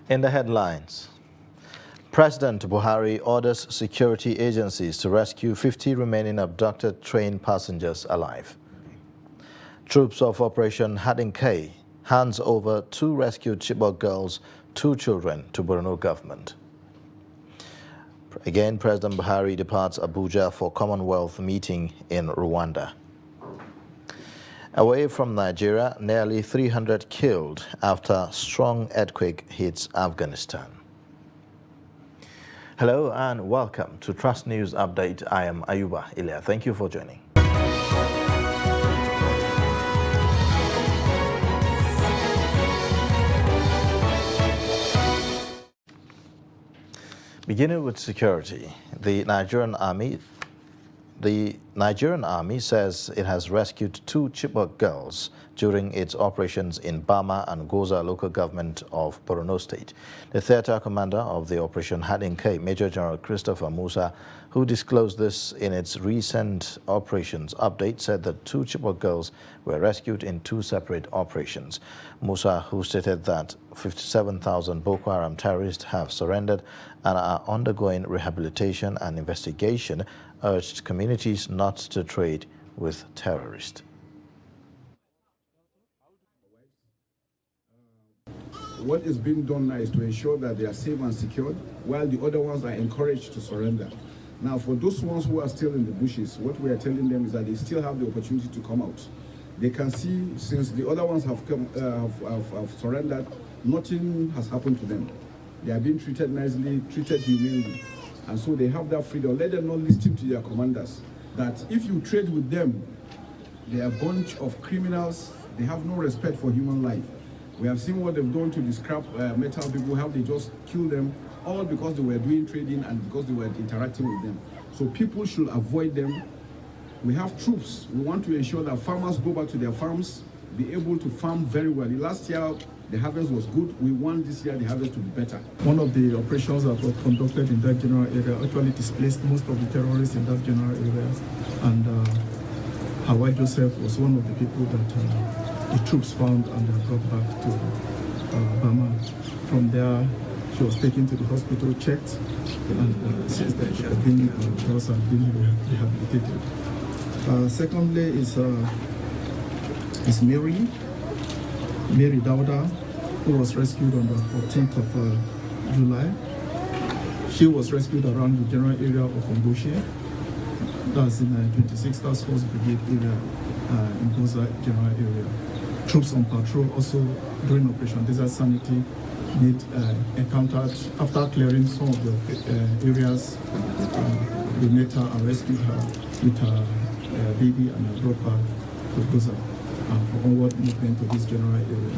In the headlines, President Buhari orders security agencies to rescue 50 remaining abducted train passengers alive. Troops of Operation Hadin K hands over 2 rescued Chibok girls, 2 children to Borno government. Again, President Buhari departs Abuja for Commonwealth meeting in Rwanda. Away from Nigeria, nearly 300 killed after strong earthquake hits Afghanistan. Hello and welcome to Trust News Update. I am Ayuba Ilya. Thank you for joining. Beginning with security, the Nigerian Army says it has rescued 2 Chibok girls during its operations in Bama and Goza local government of Borno State. The theater commander of the Operation Hadin K, Major General Christopher Musa, who disclosed this in its recent operations update, said that 2 Chibok girls were rescued in 2 separate operations. Musa, who stated that 57,000 Boko Haram terrorists have surrendered and are undergoing rehabilitation and investigation, urged communities not to trade with terrorists. What is being done now is to ensure that they are safe and secured, while the other ones are encouraged to surrender. Now, for those ones who are still in the bushes, what we are telling them is that they still have the opportunity to come out. They can see, since the other ones have surrendered, nothing has happened to them. They are being treated nicely, treated humanely. And so they have that freedom. Let them not listen to their commanders. That if you trade with them, they are a bunch of criminals. They have no respect for human life. We have seen what they've done to the scrap metal people, how they just kill them, all because they were doing trading and because they were interacting with them. So people should avoid them. We have troops. We want to ensure that farmers go back to their farms, be able to farm very well. Last year, the harvest was good. We want this year the harvest to be better. One of the operations that were conducted in that general area actually displaced most of the terrorists in that general area. And Hawa Joseph was one of the people that the troops found and brought back to Bama. From there, she was taken to the hospital, checked, and since then she has been rehabilitated. Secondly is Mary Dauda, who was rescued on the 14th of July. She was rescued around the general area of Mboshe. That's in the 26th Task Force Brigade area in Goza general area. Troops on patrol also during Operation Desert Sanity encountered, after clearing some of the areas, they met her and rescued her with her baby and brought her to Goza for onward movement to this general area.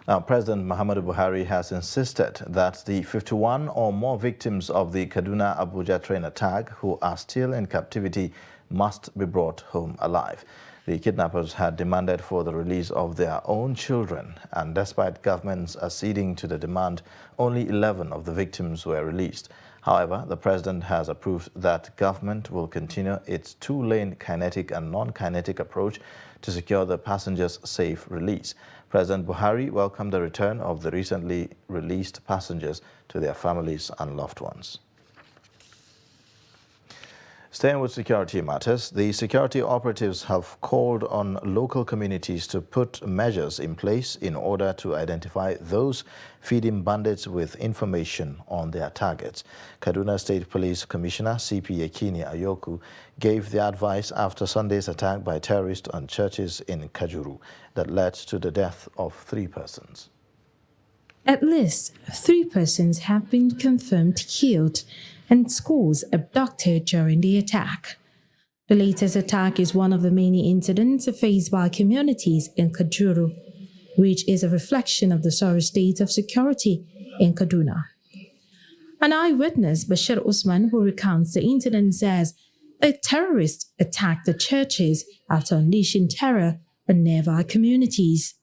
Now, President Muhammadu Buhari has insisted that the 51 or more victims of the Kaduna-Abuja train attack who are still in captivity must be brought home alive. The kidnappers had demanded for the release of their own children, and despite governments acceding to the demand, only 11 of the victims were released. However, the president has approved that government will continue its 2-lane kinetic and non-kinetic approach to secure the passengers' safe release. President Buhari welcomed the return of the recently released passengers to their families and loved ones. Staying with security matters, the security operatives have called on local communities to put measures in place in order to identify those feeding bandits with information on their targets. Kaduna State Police Commissioner CP Yekini Ayoku gave the advice after Sunday's attack by terrorists on churches in Kajuru that led to the death of 3 persons. At least 3 persons have been confirmed killed and scores abducted during the attack. The latest attack is one of the many incidents faced by communities in Kajuru, which is a reflection of the sorry state of security in Kaduna. An eyewitness, Bashir Usman, who recounts the incident, says the terrorists attacked the churches after unleashing terror on nearby communities.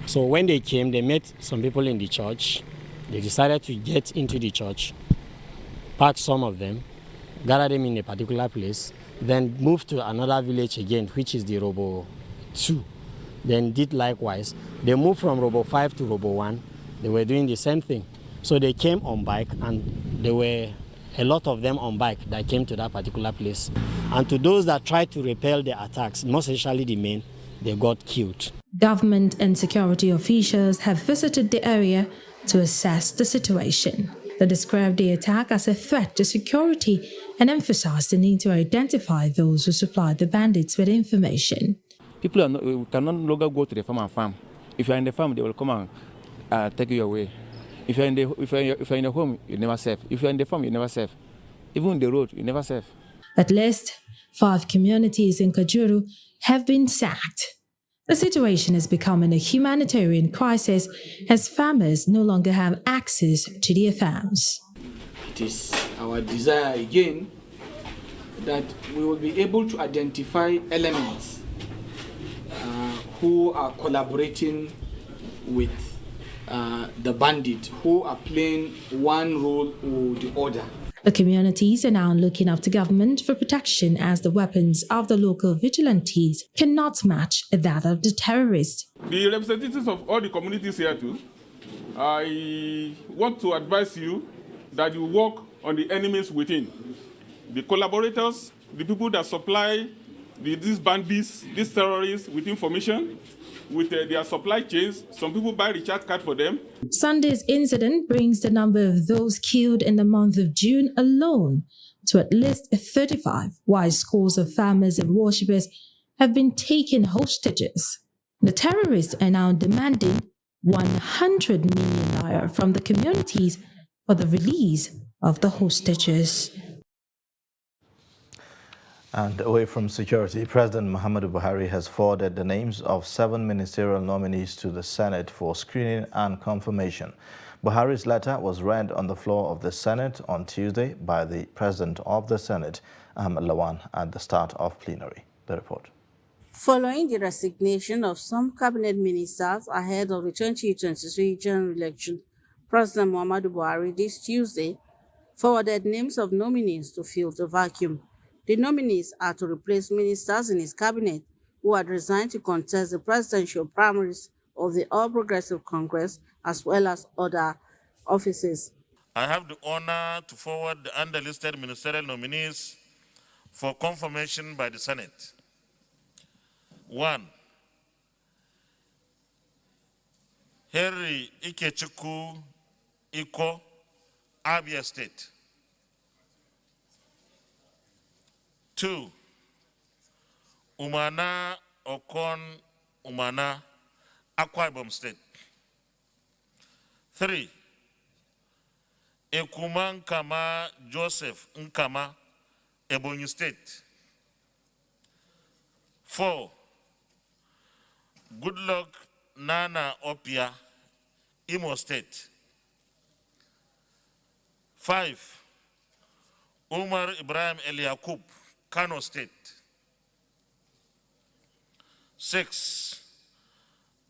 So when they came, they met some people in the church. They decided to get into the church, pack some of them, gather them in a particular place, then move to another village again, which is the Robo 2. then did likewise. They moved from Robo 5 to Robo 1. They were doing the same thing. So they came on bike, and there were a lot of them on bike that came to that particular place. And to those that tried to repel the attacks, most especially the men, they got killed. Government and security officials have visited the area to assess the situation. They described the attack as a threat to security and emphasized the need to identify those who supplied the bandits with information. People can no longer go to the farm and farm. If you're in the farm, they will come and take you away. If you're in the home, you're never safe. If you're in the farm, you're never safe. Even on the road, you're never safe. At least 5 communities in Kajuru have been sacked. The situation is becoming a humanitarian crisis as farmers no longer have access to their farms. It is our desire again that we will be able to identify elements who are collaborating with the bandit, who are playing one role or the other. The communities are now looking up to government for protection as the weapons of the local vigilantes cannot match that of the terrorists. The representatives of all the communities here too, I want to advise you that you work on the enemies within. The collaborators, the people that supply these bandits, these terrorists with information, with their supply chains. Some people buy recharge card for them. Sunday's incident brings the number of those killed in the month of June alone to at least 35, while scores of farmers and worshippers have been taken hostages. The terrorists are now demanding 100 million naira from the communities for the release of the hostages. And away from security, President Muhammadu Buhari has forwarded the names of 7 ministerial nominees to the Senate for screening and confirmation. Buhari's letter was read on the floor of the Senate on Tuesday by the President of the Senate, Ahmed Lawan, at the start of plenary. The report. Following the resignation of some cabinet ministers ahead of the 2023 general election, President Muhammadu Buhari this Tuesday forwarded names of nominees to fill the vacuum. The nominees are to replace ministers in his cabinet who had resigned to contest the presidential primaries of the All Progressive Congress as well as other offices. I have the honor to forward the underlisted ministerial nominees for confirmation by the Senate. 1. Henry Ikechukwu Iko, Abia State. 2. Umana Okon Umana, Akwa Ibom State. 3. Ekuman Nkama Joseph Nkama, Ebonyi State. 4. Goodluck Nana Opia, Imo State. 5. Umar Ibrahim Eliakub, Kano State. 6.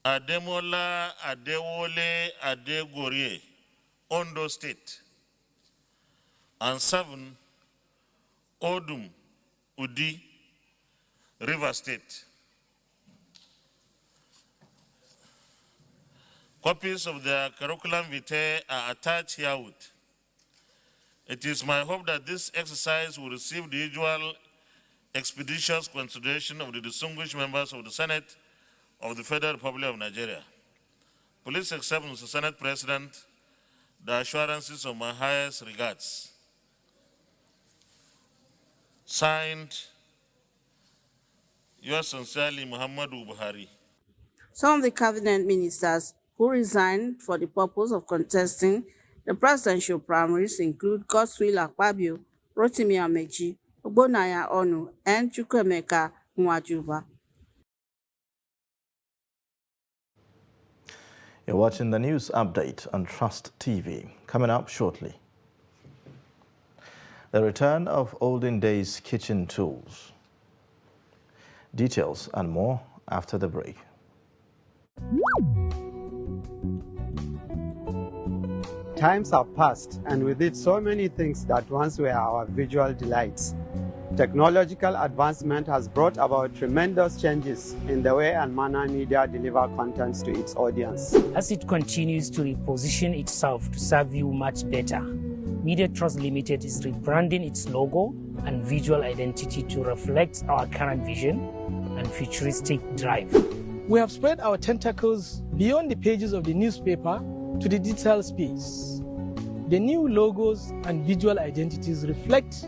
Ademola Adewole Adegorie, Ondo State. And 7. Odum Udi, River State. Copies of their curriculum vitae are attached herewith. It is my hope that this exercise will receive the usual expeditious consideration of the distinguished members of the Senate of the Federal Republic of Nigeria. Please accept, Mr. Senate President, the assurances of my highest regards. Signed, yours sincerely, Muhammadu Buhari. Some of the cabinet ministers who resigned for the purpose of contesting the presidential primaries include Godswill Akpabio, Rotimi Amechi, Ogbonnaya Onu, and Chukwuemeka Nwajuba. You're watching the news update on Trust TV. Coming up shortly. The return of olden days kitchen tools. Details and more after the break. Times have passed, and with it so many things that once were our visual delights. Technological advancement has brought about tremendous changes in the way and manner media deliver content to its audience. As it continues to reposition itself to serve you much better, Media Trust Limited is rebranding its logo and visual identity to reflect our current vision and futuristic drive. We have spread our tentacles beyond the pages of the newspaper to the digital space. The new logos and visual identities reflect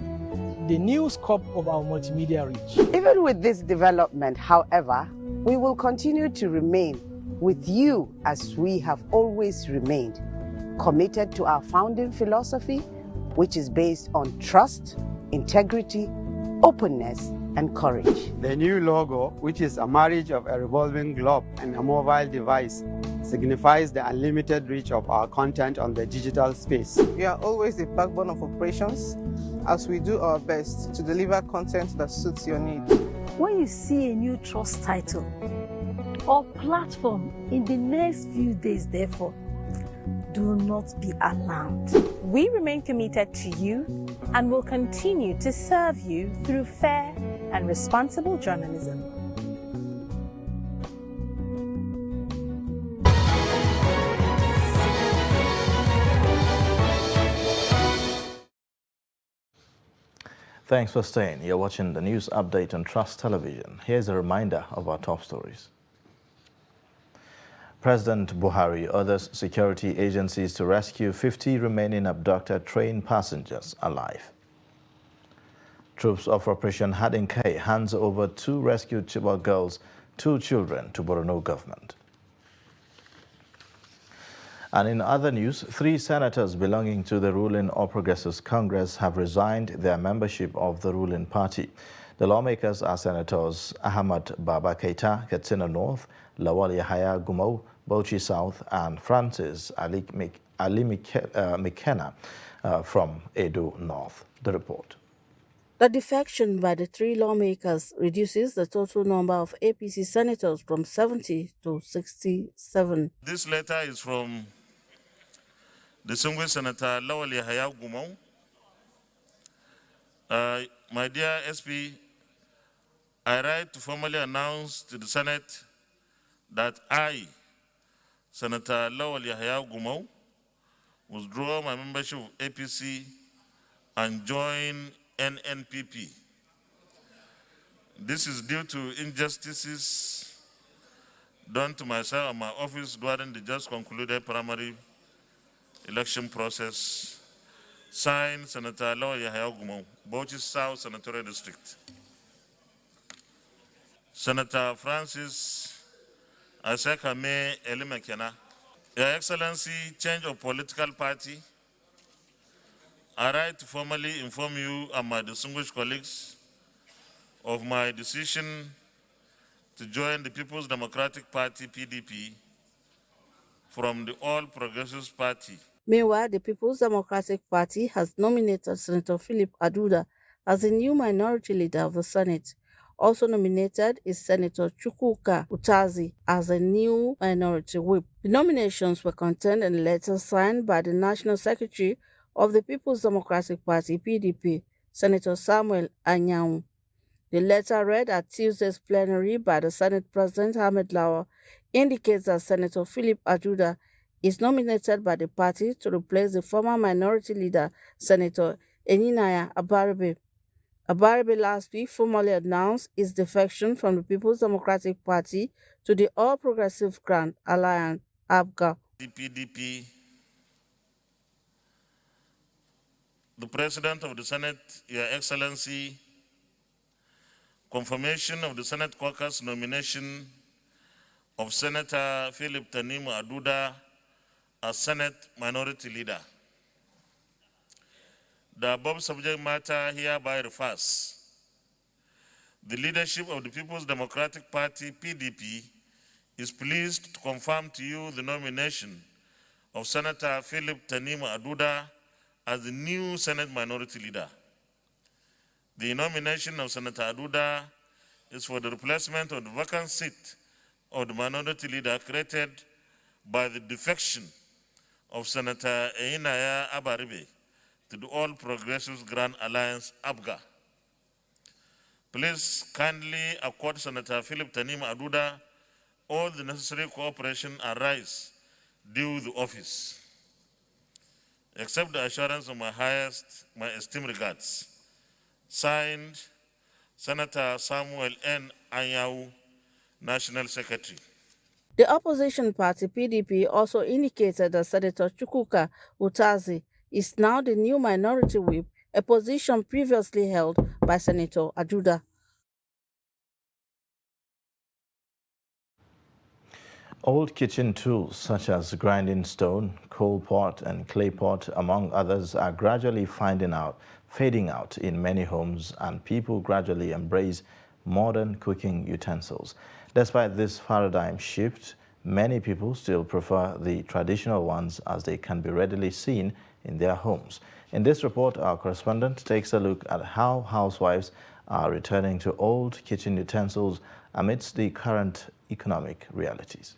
the new scope of our multimedia reach. Even with this development, however, we will continue to remain with you as we have always remained, committed to our founding philosophy, which is based on trust, integrity, openness, and courage. The new logo, which is a marriage of a revolving globe and a mobile device, signifies the unlimited reach of our content on the digital space. You are always the backbone of operations as we do our best to deliver content that suits your needs. When you see a new trust title or platform in the next few days, therefore, do not be alarmed. We remain committed to you and will continue to serve you through fair and responsible journalism. Thanks for staying. You're watching the news update on Trust Television. Here's a reminder of our top stories. President Buhari orders security agencies to rescue 50 remaining abducted train passengers alive. Troops of Operation Hadinkai hands over 2 rescued Chibok girls, 2 children to Borno government. And in other news, 3 senators belonging to the ruling All Progressives Congress have resigned their membership of the ruling party. The lawmakers are Senators Ahmad Baba Keita, Katsina North, Lawal Yahaya Gumau, Bauchi South, and Francis Ali Mikena from Edo North. The report. The defection by the 3 lawmakers reduces the total number of APC senators from 70 to 67. This letter is from distinguished Senator Lawal Yahaya Gumau. My dear SP, I write to formally announce to the Senate that I, Senator Lawal Yahaya Gumau, withdraw my membership of APC and join NNPP. This is due to injustices done to myself and my office during the just concluded primary election process. Signed, Senator Lawal Yahaya Gumau, Bauchi South Senatorial District. Senator Francis Asekame Elimekena. Your Excellency, change of political party. I write to formally inform you and my distinguished colleagues of my decision to join the People's Democratic Party, PDP, from the All Progressives Party. Meanwhile, the People's Democratic Party has nominated Senator Philip Aduda as the new minority leader of the Senate. Also nominated is Senator Chukwuka Utazi as the new minority whip. The nominations were contained in a letter signed by the National Secretary of the People's Democratic Party, PDP, Senator Samuel Anyanwu. The letter read at Tuesday's plenary by the Senate President Ahmed Lawa indicates that Senator Philip Aduda is nominated by the party to replace the former minority leader, Senator Eninaya Abaribe. Abaribe last week formally announced his defection from the People's Democratic Party to the All Progressive Grand Alliance, ABGA. The PDP, the President of the Senate, Your Excellency, confirmation of the Senate caucus nomination of Senator Philip Tanimu Aduda as Senate Minority Leader. The above subject matter hereby refers. The leadership of the People's Democratic Party, PDP, is pleased to confirm to you the nomination of Senator Philip Tanimu Aduda as the new Senate Minority Leader. The nomination of Senator Aduda is for the replacement of the vacant seat of the Minority Leader created by the defection of Senator Eninaya Abaribe to the All Progressives Grand Alliance, ABGA. Please kindly accord Senator Philip Tanim Aduda all the necessary cooperation and rights due the office. Accept the assurance of my esteemed regards. Signed, Senator Samuel N. Anyau, National Secretary. The opposition party, PDP, also indicated that Senator Chukwuka Utazi is now the new minority whip, a position previously held by Senator Aduda. Old kitchen tools such as grinding stone, coal pot and clay pot, among others, are gradually fading out in many homes, and people gradually embrace modern cooking utensils. Despite this paradigm shift, many people still prefer the traditional ones as they can be readily seen in their homes. In this report, our correspondent takes a look at how housewives are returning to old kitchen utensils amidst the current economic realities.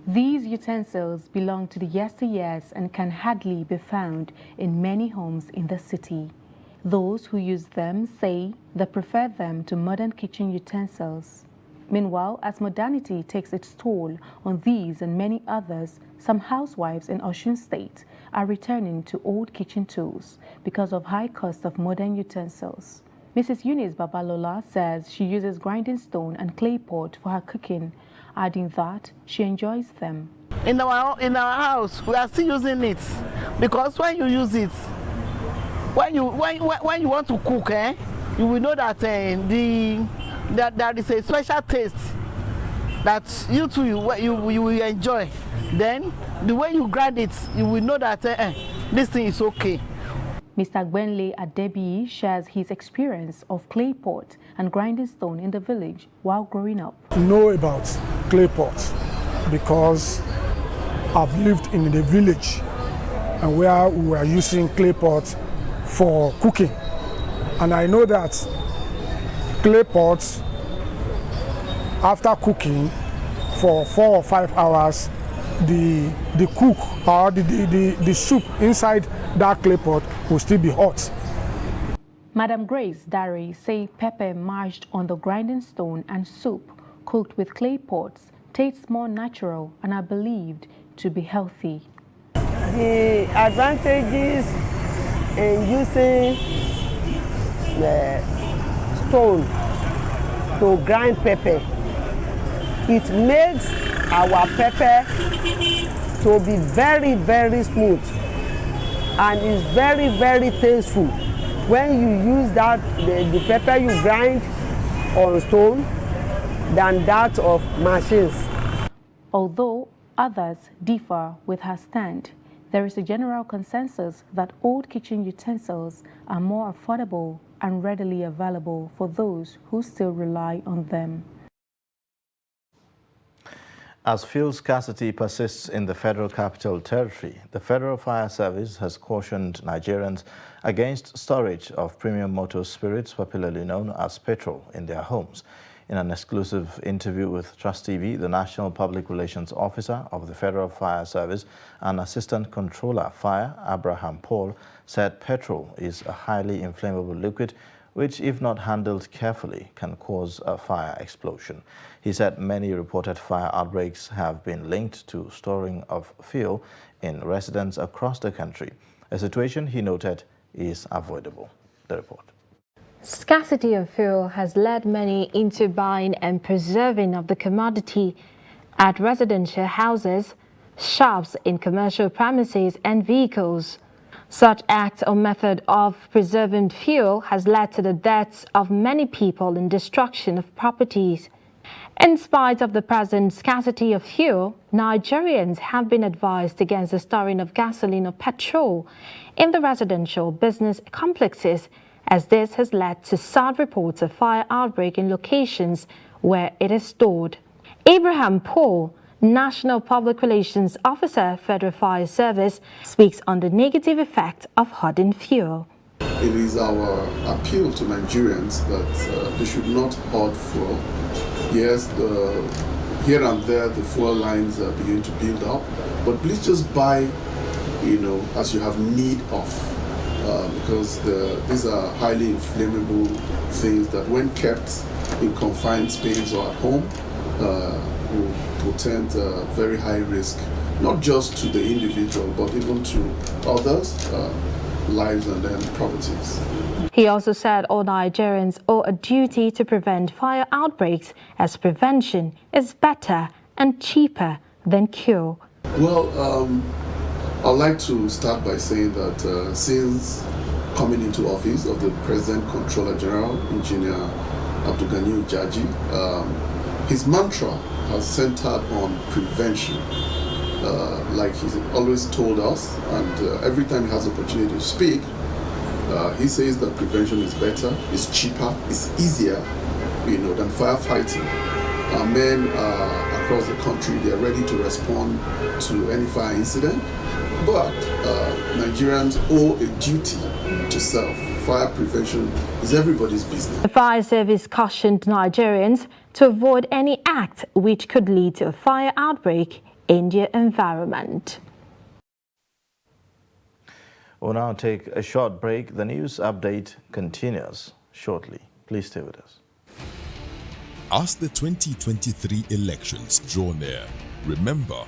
These utensils belong to the yesteryears and can hardly be found in many homes in the city. Those who use them say they prefer them to modern kitchen utensils. Meanwhile, as modernity takes its toll on these and many others, some housewives in Osun State are returning to old kitchen tools because of high cost of modern utensils. Mrs. Eunice Babalola says she uses grinding stone and clay pot for her cooking, adding that she enjoys them. In our house, we are still using it because when you use it, when you want to cook, you will know that there is a special taste that you too you will enjoy. Then the way you grind it, you will know that this thing is okay. Mr. Gwenle Adebi shares his experience of clay pot and grinding stone in the village while growing up. I know about clay pot because I've lived in the village and where we were using clay pot for cooking. And I know that clay pots, after cooking for 4 or 5 hours, the cook or the soup inside that clay pot will still be hot. Madam Grace Dari say pepper mashed on the grinding stone and soup cooked with clay pots tastes more natural and are believed to be healthy. The advantages in using the stone to grind pepper, it makes our pepper to be very, very smooth and is very, very tasteful when you use that the pepper you grind on stone than that of machines. Although others differ with her stand, there is a general consensus that old kitchen utensils are more affordable and readily available for those who still rely on them. As fuel scarcity persists in the Federal Capital Territory, the Federal Fire Service has cautioned Nigerians against storage of premium motor spirits, popularly known as petrol, in their homes. In an exclusive interview with Trust TV, the National Public Relations Officer of the Federal Fire Service and Assistant Controller Fire, Abraham Paul, said petrol is a highly inflammable liquid which, if not handled carefully, can cause a fire explosion. He said many reported fire outbreaks have been linked to storing of fuel in residents across the country, a situation he noted is avoidable. The report. Scarcity of fuel has led many into buying and preserving of the commodity at residential houses, shops, in commercial premises and vehicles. Such act or method of preserving fuel has led to the deaths of many people and destruction of properties. In spite of the present scarcity of fuel, Nigerians have been advised against the storing of gasoline or petrol in the residential business complexes, as this has led to sad reports of fire outbreak in locations where it is stored. Abraham Paul, National Public Relations Officer, Federal Fire Service, speaks on the negative effect of hoarding fuel. It is our appeal to Nigerians that they should not hoard fuel. Yes, here and there the fuel lines begin to build up, but please just buy, as you have need of. because these are highly inflammable things that when kept in confined space or at home will portend very high risk, not just to the individual but even to others' lives and then properties. He also said all Nigerians owe a duty to prevent fire outbreaks, as prevention is better and cheaper than cure. Well, I'd like to start by saying that since coming into office of the present Controller General, Engineer Abdulganiyu Jaji, his mantra has centered on prevention. Like he's always told us, and every time he has the opportunity to speak, he says that prevention is better, it's cheaper, it's easier, than firefighting. Our men across the country, they are ready to respond to any fire incident, but Nigerians owe a duty to self. Fire prevention is everybody's business. The fire service cautioned Nigerians to avoid any act which could lead to a fire outbreak in their environment. We'll now take a short break. The news update continues shortly. Please stay with us. As the 2023 elections draw near, remember,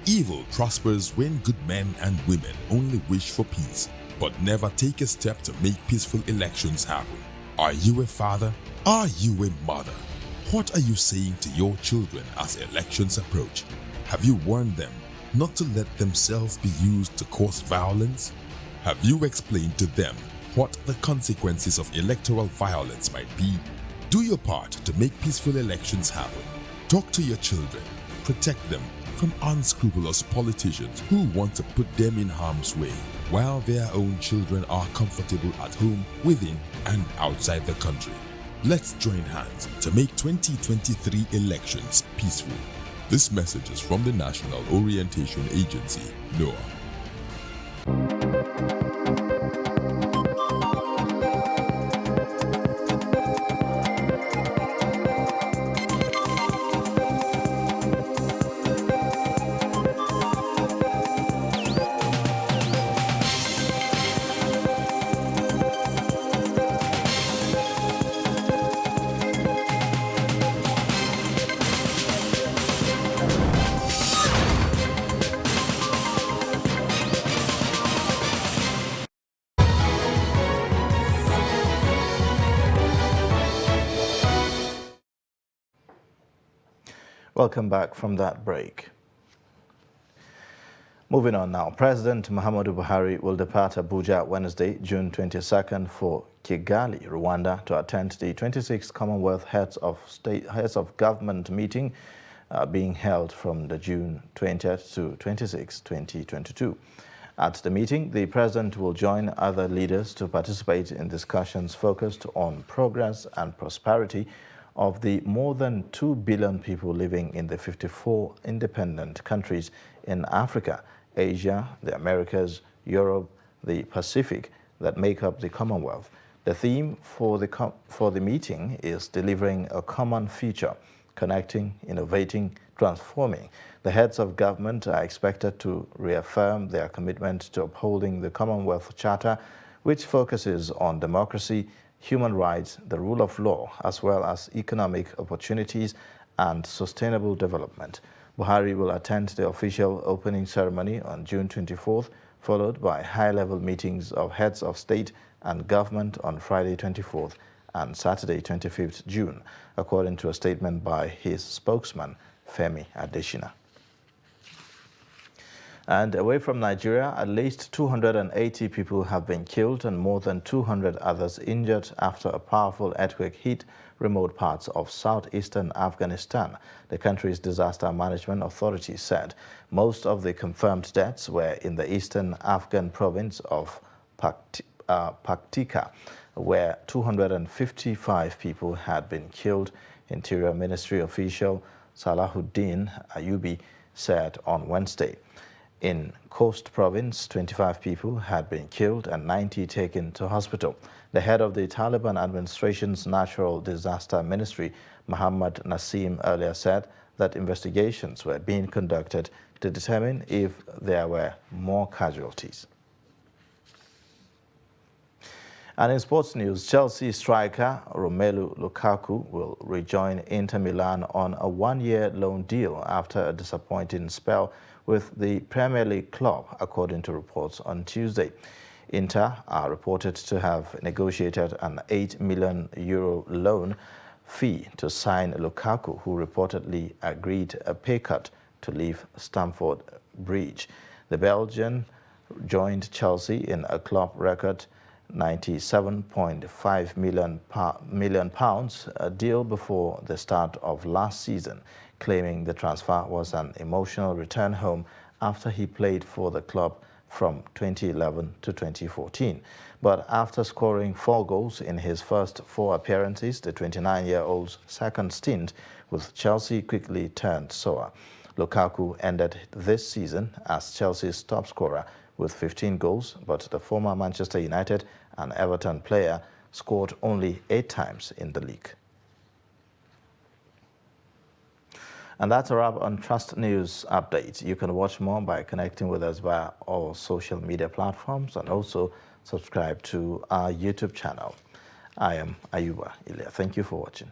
evil prospers when good men and women only wish for peace, but never take a step to make peaceful elections happen. Are you a father? Are you a mother? What are you saying to your children as elections approach? Have you warned them not to let themselves be used to cause violence? Have you explained to them what the consequences of electoral violence might be? Do your part to make peaceful elections happen. Talk to your children. Protect them from unscrupulous politicians who want to put them in harm's way, while their own children are comfortable at home, within and outside the country. Let's join hands to make 2023 elections peaceful. This message is from the National Orientation Agency, NOAA. Welcome back from that break. Moving on now, President Muhammadu Buhari will depart Abuja Wednesday, June 22nd for Kigali, Rwanda, to attend the 26th Commonwealth Heads of Government meeting being held from the June 20th to 26th, 2022. At the meeting, the President will join other leaders to participate in discussions focused on progress and prosperity of the more than 2 billion people living in the 54 independent countries in Africa, Asia, the Americas, Europe, the Pacific that make up the Commonwealth. The theme for the meeting is delivering a common future, connecting, innovating, transforming. The heads of government are expected to reaffirm their commitment to upholding the Commonwealth Charter, which focuses on democracy, human rights, the rule of law, as well as economic opportunities and sustainable development. Buhari will attend the official opening ceremony on June 24th, followed by high-level meetings of heads of state and government on Friday 24th and Saturday 25th June, according to a statement by his spokesman, Femi Adesina. And away from Nigeria, at least 280 people have been killed and more than 200 others injured after a powerful earthquake hit remote parts of southeastern Afghanistan, the country's disaster management authority said. Most of the confirmed deaths were in the eastern Afghan province of Paktika, where 255 people had been killed, Interior Ministry official Salahuddin Ayubi said on Wednesday. In Khost province, 25 people had been killed and 90 taken to hospital. The head of the Taliban administration's Natural Disaster Ministry, Muhammad Nasim, earlier said that investigations were being conducted to determine if there were more casualties. And in sports news, Chelsea striker Romelu Lukaku will rejoin Inter Milan on a one-year loan deal after a disappointing spell with the Premier League club, according to reports on Tuesday. Inter are reported to have negotiated an €8 million loan fee to sign Lukaku, who reportedly agreed a pay cut to leave Stamford Bridge. The Belgian joined Chelsea in a club record £97.5 million a deal before the start of last season, claiming the transfer was an emotional return home after he played for the club from 2011 to 2014. But after scoring 4 goals in his first 4 appearances, the 29-year-old's second stint with Chelsea quickly turned sour. Lukaku ended this season as Chelsea's top scorer with 15 goals, but the former Manchester United and Everton player scored only 8 times in the league. And that's a wrap on Trust News Update. You can watch more by connecting with us via all social media platforms and also subscribe to our YouTube channel. I am Ayuba Ilya. Thank you for watching.